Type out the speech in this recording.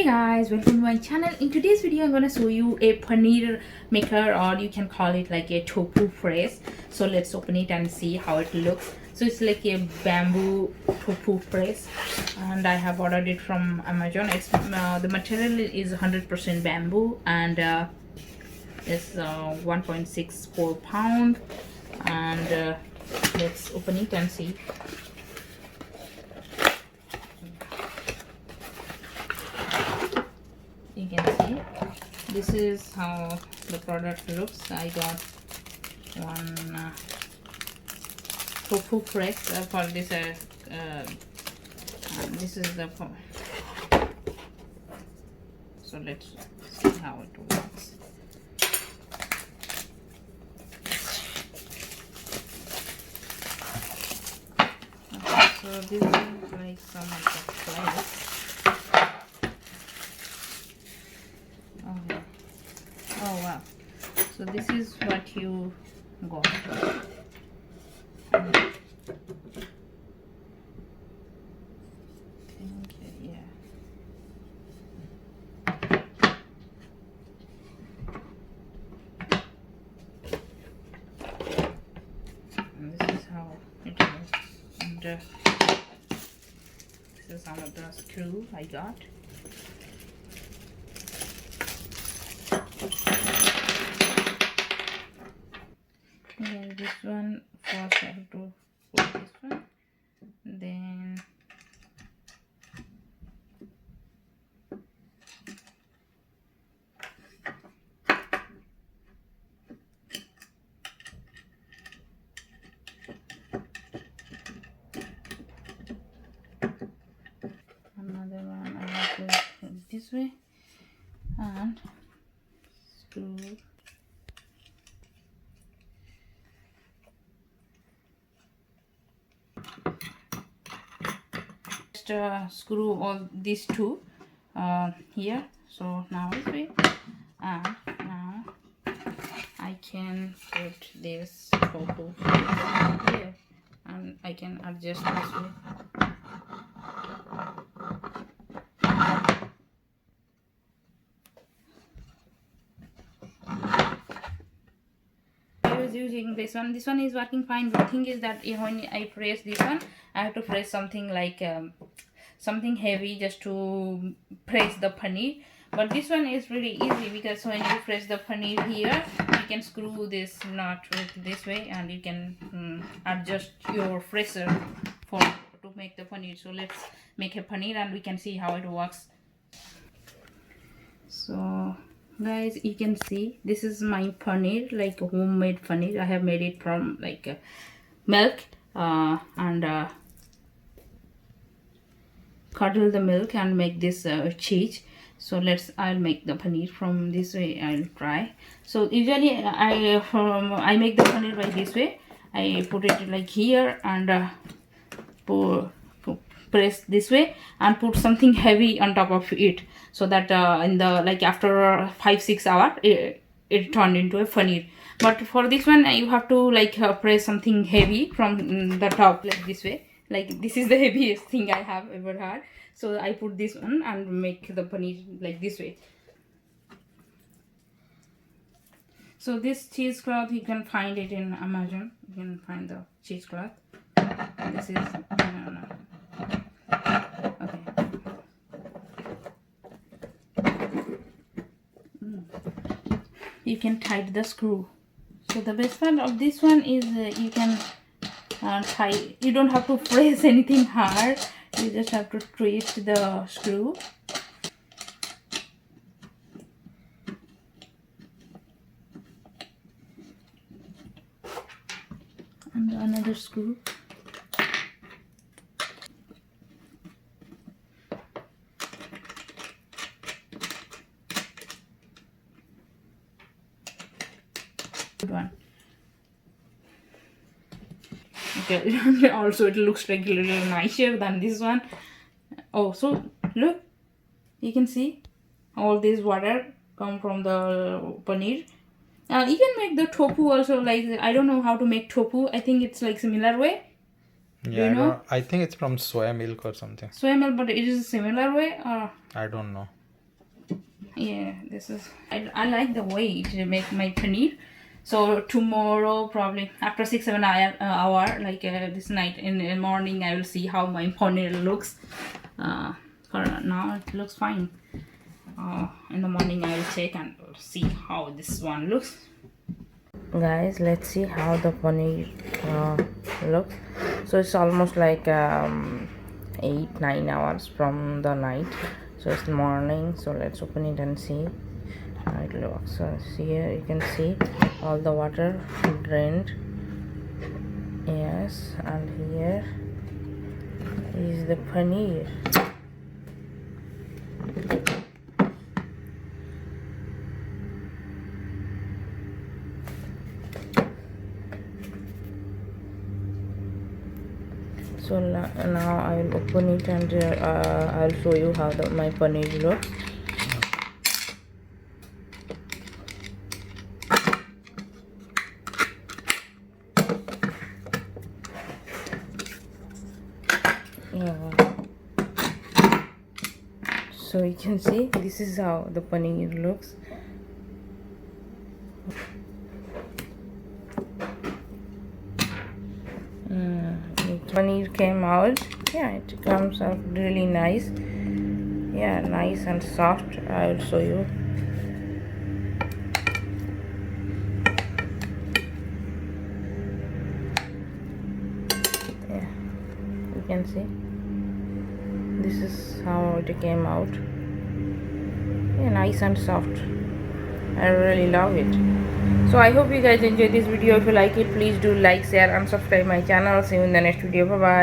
Hey guys, welcome to my channel. In today's video, I'm gonna show you a paneer maker, or you can call it like a tofu press. So let's open it and see how it looks. So it's like a bamboo tofu press, and I have ordered it from Amazon. It's the material is 100% bamboo, and it's 1.64 pound. And let's open it and see. You can see this is how the product looks. I got one tofu press for this. This is the so let's see how it works. Okay, so this is like some of the press. Oh wow, so this is what you got. Okay, yeah. And this is how it looks. And this is some of the screw I got. Yeah, this one first I have to put this one, then another one I have to put it this way and screw. Screw all these two here. So now this way, and now I can put this tofu here, and I can adjust this way. I was using this one. This one is working fine. The thing is that when I press this one, I have to press something like something heavy just to press the paneer. But this one is really easy, because when you press the paneer here, you can screw this nut with this way, and you can adjust your presser to make the paneer. So let's make a paneer and we can see how it works. So guys, you can see this is my paneer, like homemade paneer. I have made it from like milk and curdle the milk and make this cheese. So I'll make the paneer from this way. I'll try. So usually I make the paneer by this way. I put it like here and press this way and put something heavy on top of it, so that in the like after 5-6 hours it turned into a paneer. But for this one you have to like press something heavy from the top, like this way. Like this is the heaviest thing I have ever had. So I put this one and make the paneer like this way. So this cheesecloth, you can find it in Amazon. You can find the cheesecloth. This is okay. You can tighten the screw. So the best part of this one is you can tie. You don't have to press anything hard. You just have to twist the screw. And another screw. Good one. Okay, also it looks like a little nicer than this one. Oh, so look, you can see all this water come from the paneer. You can make the tofu also, like I don't know how to make tofu. I think it's like similar way. Yeah, I think it's from soya milk or something. Soya milk, but it is a similar way, or I don't know. Yeah, this is, I like the way it make my paneer. So tomorrow, probably after 6 7 hour, like this night in the morning, I will see how my paneer looks. For now it looks fine. In the morning I will check and see how this one looks. Guys, let's see how the paneer looks. So it's almost like 8 9 hours from the night, so it's morning. So let's open it and see how it looks. So here you can see all the water drained. Yes, and here is the paneer. So now I will open it and I will show you how my paneer looks. Yeah. So you can see this is how the paneer looks. Paneer came out. Yeah, it comes out really nice. Yeah, nice and soft. I will show you. Yeah, you can see this is how it came out. Yeah, nice and soft. I really love it. So I hope you guys enjoyed this video. If you like it, please do like, share and subscribe my channel. See you in the next video. Bye bye.